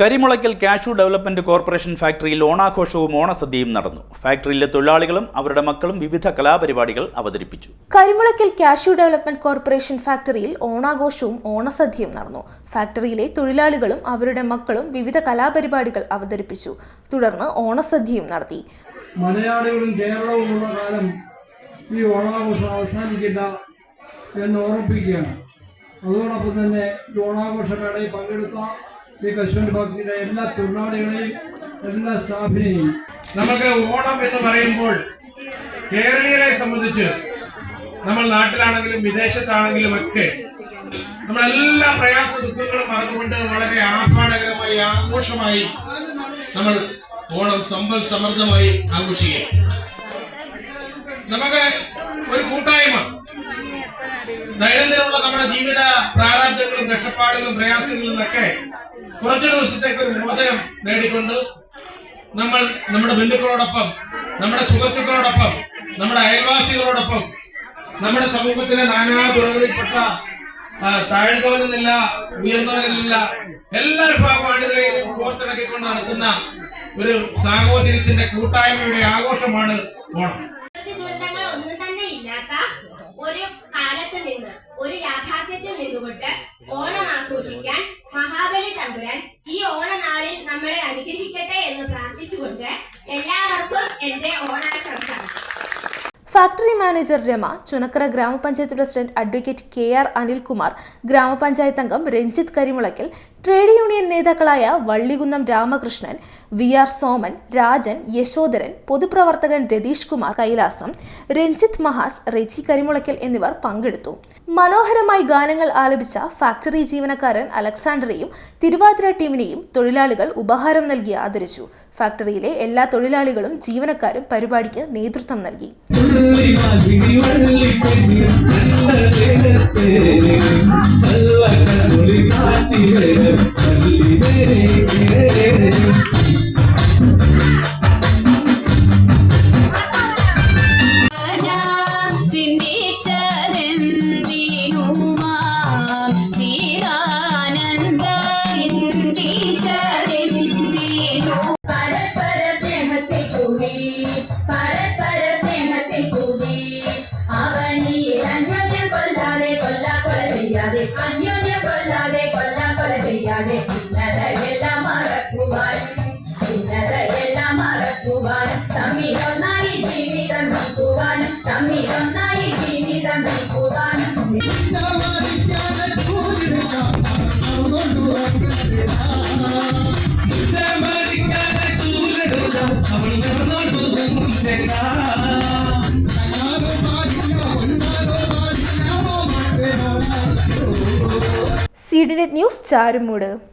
Karimulakkal cashew development corporation ഫാക്ടറിയിൽ ഓണാഘോഷവും ഓണസദ്യയും നടന്നു. ഫാക്ടറിയിലെ തൊഴിലാളികളും അവരുടെ മക്കളും വിവിധ കലാപരിപാടികൾ അവതരിപ്പിച്ചു. കരിമുളയ്ക്കൽ കാഷ്യൂ ഡെവലപ്മെന്റ് കോർപ്പറേഷൻ ഫാക്ടറിയിൽ ഓണാഘോഷവും ഓണസദ്യയും നടന്നു. ഫാക്ടറിയിലെ തൊഴിലാളികളും അവരുടെ മക്കളും വിവിധ കലാപരിപാടികൾ അവതരിപ്പിച്ചു. തുടർന്ന് ഓണസദ്യയും നടത്തി. മലയാളികളും കേരളവുമുള്ള കാലം ഈ ഓണാഘോഷം അവസാനിക്കില്ല എന്ന് ഓർമ്മിപ്പിക്കുകയാണ്. അതോടൊപ്പം തന്നെ ഈ ഓണാഘോഷമേളയിൽ പങ്കെടുത്ത ഈ കശുവണ്ടി ഫാക്ടറിയിലെ എല്ലാ തൊഴിലാളികളെയും എല്ലാ സ്റ്റാഫിനെയും നമുക്ക് ഓണം എന്ന് പറയുമ്പോൾ കേരളീയരെ സംബന്ധിച്ച് നമ്മൾ നാട്ടിലാണെങ്കിലും വിദേശത്താണെങ്കിലും ഒക്കെ നമ്മളെല്ലാ പ്രയാസ ദുഃഖങ്ങളും മറന്നുകൊണ്ട് വളരെ ആഹ്ലാദകരമായി ആഘോഷമായി നമ്മൾ ഓണം സമ്പൽ സമൃദ്ധമായി ആഘോഷിക്കുക. നമുക്ക് ഒരു കൂട്ടായ്മ ദൈനംദിനമുള്ള നമ്മുടെ ജീവിത പ്രാരാബ്ദങ്ങളും കഷ്ടപ്പാടുകളും പ്രയാസങ്ങളും ഒക്കെ കുറച്ചു ദിവസത്തേക്ക് ഒരു മോചനം നേടിക്കൊണ്ട് നമ്മൾ നമ്മുടെ ബന്ധുക്കളോടൊപ്പം, നമ്മുടെ സുഹൃത്തുക്കളോടൊപ്പം, നമ്മുടെ അയൽവാസികളോടൊപ്പം, നമ്മുടെ സമൂഹത്തിലെ നാനാ തുറകളിൽപ്പെട്ട താഴ്ന്നവനെന്നില്ല ഉയർന്നവനെന്നില്ല എല്ലാ വിഭാഗം ആളുകളെയും കോർത്തിണക്കിക്കൊണ്ട് നടത്തുന്ന ഒരു സാഹോദര്യത്തിന്റെ കൂട്ടായ്മയുടെ ആഘോഷമാണ് ഓണം. ഒന്നും തന്നെ ഇല്ലാത്ത ഒരു കാലത്ത് നിന്ന് ഒരു യാഥാർത്ഥ്യത്തിൽ നിന്നുകൊണ്ട് ഓണം ആഘോഷിക്കാൻ മഹാബലി തമ്പുരാൻ ഈ ഓണനാളിൽ നമ്മളെ അനുഗ്രഹിക്കട്ടെ എന്ന് പ്രാർത്ഥിച്ചുകൊണ്ട് എല്ലാവർക്കും എന്റെ ഓണാശംസകൾ. ഫാക്ടറി മാനേജർ രമ, ചുനക്കര ഗ്രാമപഞ്ചായത്ത് പ്രസിഡന്റ് അഡ്വക്കേറ്റ് KR അനിൽകുമാർ, ഗ്രാമപഞ്ചായത്ത് അംഗം രഞ്ജിത്ത് കരിമുളയ്ക്കൽ, ട്രേഡ് യൂണിയൻ നേതാക്കളായ വള്ളികുന്നം രാമകൃഷ്ണൻ, VR സോമൻ, രാജൻ, യശോധരൻ, പൊതുപ്രവർത്തകൻ രതീഷ് കുമാർ കൈലാസം, രഞ്ജിത്ത് മഹാസ്, റെജി കരിമുളയ്ക്കൽ എന്നിവർ പങ്കെടുത്തു. മനോഹരമായി ഗാനങ്ങൾ ആലപിച്ച ഫാക്ടറി ജീവനക്കാരൻ അലക്സാണ്ടറെയും തിരുവാതിര ടീമിനെയും തൊഴിലാളികൾ ഉപഹാരം നൽകി ആദരിച്ചു. ഫാക്ടറിയിലെ എല്ലാ തൊഴിലാളികളും ജീവനക്കാരും പരിപാടിക്ക് നേതൃത്വം നൽകി. CDNet news Charummood.